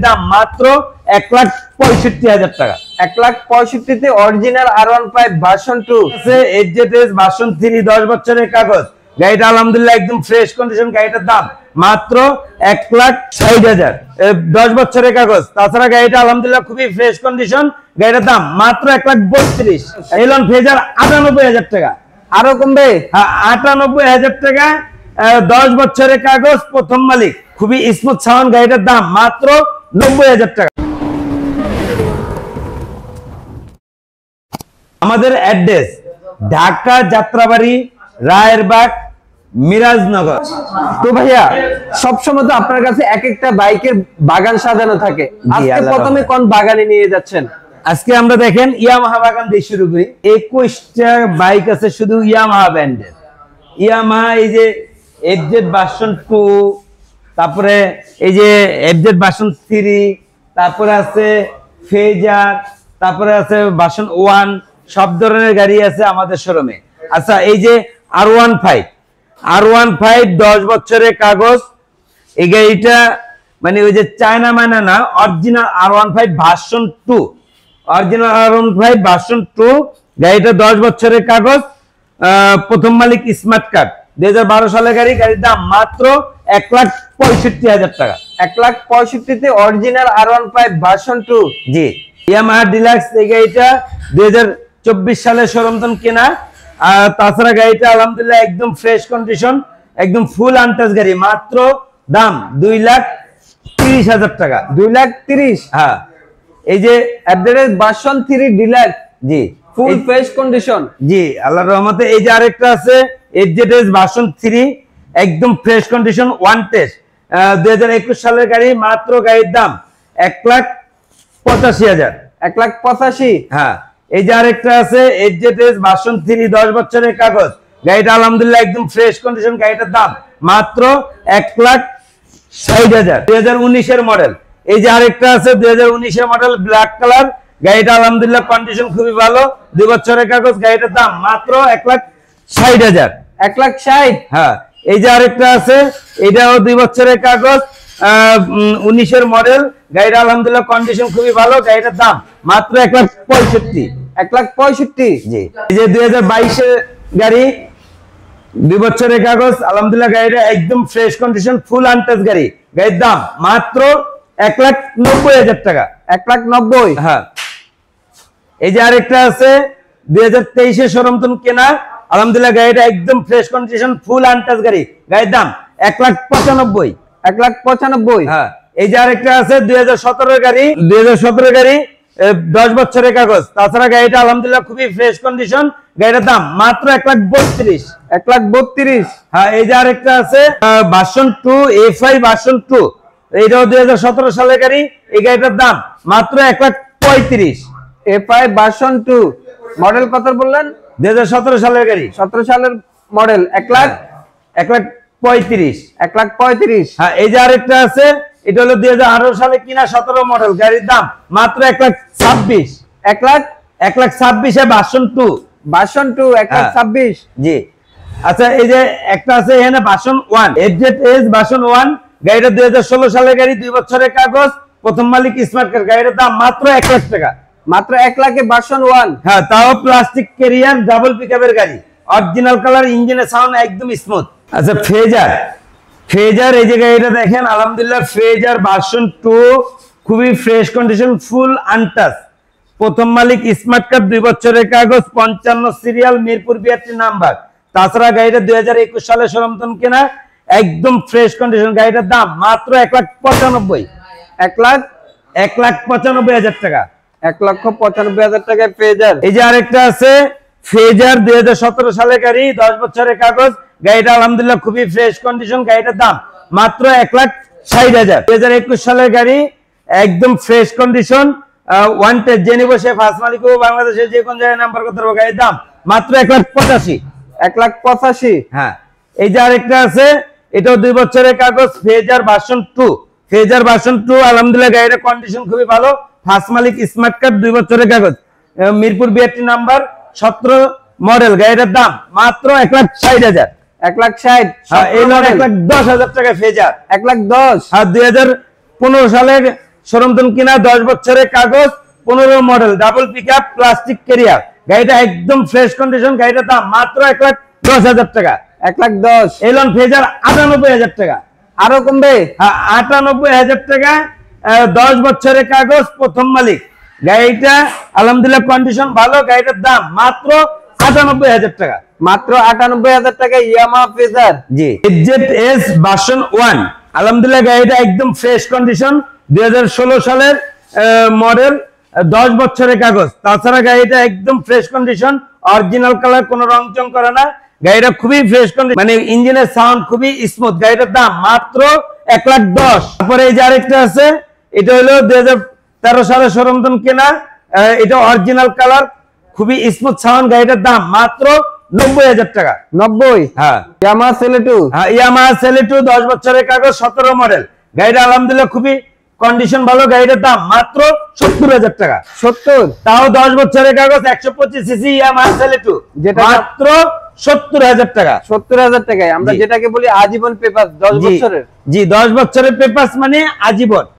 দাম মাত্র 1,65,000 টাকা। 1,65,000 অরিজিনাল R15 ভার্সন 2 আছে। এফজেডএস ভার্সন 3 10 বছরের কাগজ। গাড়িটা আলহামদুলিল্লাহ একদম ফ্রেশ কন্ডিশন। গাড়িটার দাম মাত্র 1,60,000, 10 বছরের কাগজ। তাছাড়া গাড়িটা আলহামদুলিল্লাহ খুবই ফ্রেশ কন্ডিশন। গাড়িটার দাম মাত্র 1,32,000। এলন ফেজার 98,000 টাকা। আরো কমবে? হ্যাঁ, 98,000 টাকা, 10 বছরের কাগজ, প্রথম মালিক, খুবই স্মুথ সাউন্ড। গাড়িটার দাম মাত্র 90,000 টাকা। আমাদের অ্যাড্রেস ঢাকা যাত্রাবাড়ি, রায়েরবাগ, মিরাজনগর। তো ভাইয়া সবসময় তো আপনার কাছে এক একটা বাইকের বাগান সাজানো থাকে, আজকে প্রথমে কোন বাগানে নিয়ে যাচ্ছেন? আজকে আমরা দেখেন ইয়ামাহা বাগান দিয়ে শুরু করি। 21টা বাইক আছে শুধু ইয়ামাহা ব্র্যান্ডের। ইয়ামাহা এই যে এফজেড ভার্সন 2, তারপরে এই যে এফজেড ভার্সন 3, তারপরে আছে ফেজার, তারপরে আছে ভার্সন 1, সব ধরনের গাড়ি আছে আমাদের শোরুমে। আচ্ছা, এই যে R15 10 বছরের কাগজ। এই গাড়িটা মানে ওই যে চায়না মানা না, original R15 version 2, original R15 version 2। গাড়িটা 10 বছরের কাগজ, প্রথম মালিক স্মার্ট কার্ড, 2012 সালের গাড়ি। গাড়ির দাম মাত্র 1,65,000 টাকা। 1,65,000 অরিজিনাল R15 ভার্সন 2। জি, ইয়ামাহা ডিলাক্স। এই গাড়িটা 2024 সালের শোরুম কেনা। আর তাছাড়া গাড়িটা আলহামদুলিল্লাহ একদম ফ্রেশ কন্ডিশন, একদম ফুল আনটাচ গাড়ি। মাত্র দাম 2,30,000 টাকা। 2,30,000? হ্যাঁ। এই যে অ্যাড্রেস ভার্সন 3 ডিলাক্স। জি, ফুল ফ্রেশ কন্ডিশন। জি, আল্লাহর রহমতে। এই যে আরেকটা আছে এফজেডএস ভার্সন 3, একদম ফ্রেশ কন্ডিশন, ওয়ান টেস্ট, 2021 সালের গাড়ি। মাত্র গাড়ির দাম 1,85,000। 1,85,000? হ্যাঁ। এই যে আরেকটা আছে এফজেডএস ভার্সন 3 10 বছরের কাগজ। গাড়িটা আলহামদুলিল্লাহ একদম ফ্রেশ কন্ডিশন। গাড়িটার দাম মাত্র 1,60,000, 2019 এর মডেল। এই যে আরেকটা আছে 2019 এর মডেল, ব্ল্যাক কালার। গাড়িটা আলহামদুলিল্লাহ কন্ডিশন খুবই ভালো, 2 বছরের কাগজ। গাড়িটার দাম মাত্র 1,60,000। 1,60,000? হ্যাঁ। এই যে আরেকটা আছে, এটাও 2 বছরের কাগজ, 19 এর মডেল। গাড়িটা আলহামদুলিল্লাহ কন্ডিশন খুবই ভালো। গাড়িটার দাম মাত্র 1,65,000। 1,65,000? জি। এই যে 2022 এর গাড়ি, 2 বছরের কাগজ, আলহামদুলিল্লাহ গাড়িটা একদম ফ্রেশ কন্ডিশন, ফুল আনটাচ গাড়ি। গাড়ির দাম মাত্র 1,90,000 টাকা। 1,90,000? হ্যাঁ। এই যে আরেকটা আছে 2023 এর শোরুম কেনা, আলহামদুলিল্লাহ গাড়িটা একদম ফ্রেশ কন্ডিশন, ফুল আনটাচ গাড়ি। গাড়ির দাম 1,95,000। 1,95,000? হ্যাঁ। এই যে আরেকটা আছে 2017 গাড়ি, 2017 গাড়ি, 10 বছরের কাগজ। তাছাড়া গাড়িটা আলহামদুলিল্লাহ খুবই ফ্রেশ কন্ডিশন। গাড়িটার দাম মাত্র 1,32,000। 1,32,000? হ্যাঁ। এই যে আরেকটা আছে ভার্সন 2, FI ভার্সন 2, এইটাও 2017 সালের গাড়ি। এই গাড়িটার দাম মাত্র 1,35,000। FI ভার্সন 2 মডেল কত বললেন? 2017 সালের গাড়ি। 17 সালের মডেল। 1,35,000। 1,35,000? হ্যাঁ। এই যে আরেকটা আছে, এটা হলো 2018 সালে কিনা, 17 মডেল। গাড়ির দাম মাত্র 1,26,000। 1,26,000 ভার্সন 2। ভার্সন 2 1,26,000? জি। আচ্ছা, এই যে একটা আছে এখানে ভার্সন 1, এফজেডএস ভার্সন 1। গাড়িটা 2016 সালের গাড়ি, 2 বছরের কাগজ, প্রথম মালিক স্মার্ট কার্ড। গাড়িটার দাম মাত্র 1,00,000 টাকা। মাত্র 1,00,000 ভার্সন 1? হ্যাঁ, তাও প্লাস্টিক ক্যারিয়ার, ডাবল পিকআপের গাড়ি, অরিজিনাল কালার, ইঞ্জিনের সাউন্ড একদম স্মুথ। আচ্ছা, ফেজার এই যে গাড়িটা দেখেন, আলহামদুলিল্লাহ ফেজার ভার্সন 2, খুবই ফ্রেশ কন্ডিশন, ফুল আনটাচ, প্রথম মালিক স্মার্ট কার্ড, 2 বছরের কাগজ, 55 সিরিয়াল, মিরপুর বিআরটি নাম্বার। তাছাড়া গাড়িটা 2021 সালে শোরুম কেনা, একদম ফ্রেশ কন্ডিশন। গাড়িটার দাম মাত্র 1,95,000। 1,95,000 টাকা। 1,95,000 টাকায় ফেজার। এই যে আরেকটা আছে ফেজার, 2017 সালের গাড়ি, 10 বছরের কাগজ। গাড়িটা আলহামদুলিল্লাহ খুবই ফ্রেশ কন্ডিশন। গাড়িটার দাম মাত্র 1,60,000। 2021 সালের গাড়ি, একদম ফ্রেশ কন্ডিশন, ওয়ান টেস্ট, জেনে বসে ফার্স্ট মালিক বাংলাদেশের যে কোন জায়গায় নাম্বার করতে পারবো। গাড়ির দাম মাত্র 1,85,000। 1,85,000? হ্যাঁ। এই যে আরেকটা আছে, এটাও 2 বছরের কাগজ, ফেজার ভার্সন 2। ফেজার ভার্সন 2, আলহামদুলিল্লাহ গাড়িটার কন্ডিশন খুবই ভালো, ফার্স্ট মালিক স্মার্ট কার্ড, 2 বছরের কাগজ, মিরপুর বিআরটি নাম্বার, 17 মডেল। গাড়িটার দাম মাত্র 1,60,000। 1,60,000? হ্যাঁ। এই 1,10,000 টাকা ফেজার। 1,10,000? আর 2015 সালের শোরুম কিনা, 10 বছরের কাগজ, 15 model, double pickup, plastic career. গাড়িটা একদম ফ্রেশ কন্ডিশন। গাড়িটার দাম মাত্র 1,10,000 টাকা। 1,10,000। এলন ফেজার 98,000 টাকা। আরো কমবে? 98,000 টাকা, 10 বছরের কাগজ, প্রথম মালিক। গাড়িটা আলহামদুলিল্লাহ কন্ডিশন ভালো। গাড়িটার দাম মাত্র 98,000 টাকা। মাত্র 98,000 টাকা ইয়ামাহা ফেজার। জি, ZS ভার্সন 1 আলহামদুলিল্লাহ গাড়িটা একদম ফ্রেশ কন্ডিশন, 2016 সালের মডেল, 10 বছরের কাগজ। তাছাড়া গাড়িটা একদম ফ্রেশ কন্ডিশন, অরিজিনাল কালার, কোনো রং চং করে না। গাড়িটা খুবই ফ্রেশ কন্ডিশন, মানে ইঞ্জিনের সাউন্ড খুবই স্মুথ। গাড়িটার দাম মাত্র 1,10,000। তারপরে এই যে আরেকটা আছে, এটা হলো 2013 সালে শোরুম কেনা, এটা অরিজিনাল কালার, খুবই স্মুথ সাউন্ড। গাড়িটার দাম মাত্র 90,000 টাকা। 90? হ্যাঁ। ইয়ামাহা সেলেটো। হ্যাঁ, ইয়ামাহা সেলেটো, 10 বছরের কাগজ, 17 মডেল। গাড়িটা আলহামদুলিল্লাহ খুবই কন্ডিশন ভালো। গাড়িটার দাম মাত্র 70,000 টাকা। 70? তাও 10 বছরের কাগজ, 125 সিসি ইয়ামাহা সেলেটো, যেটা মাত্র 70,000 টাকা। 70,000 টাকায় আমরা জি। যেটাকে বলি আজীবন পেপার, 10 বছরের। জি, 10 বছরের পেপারস মানে আজীবন।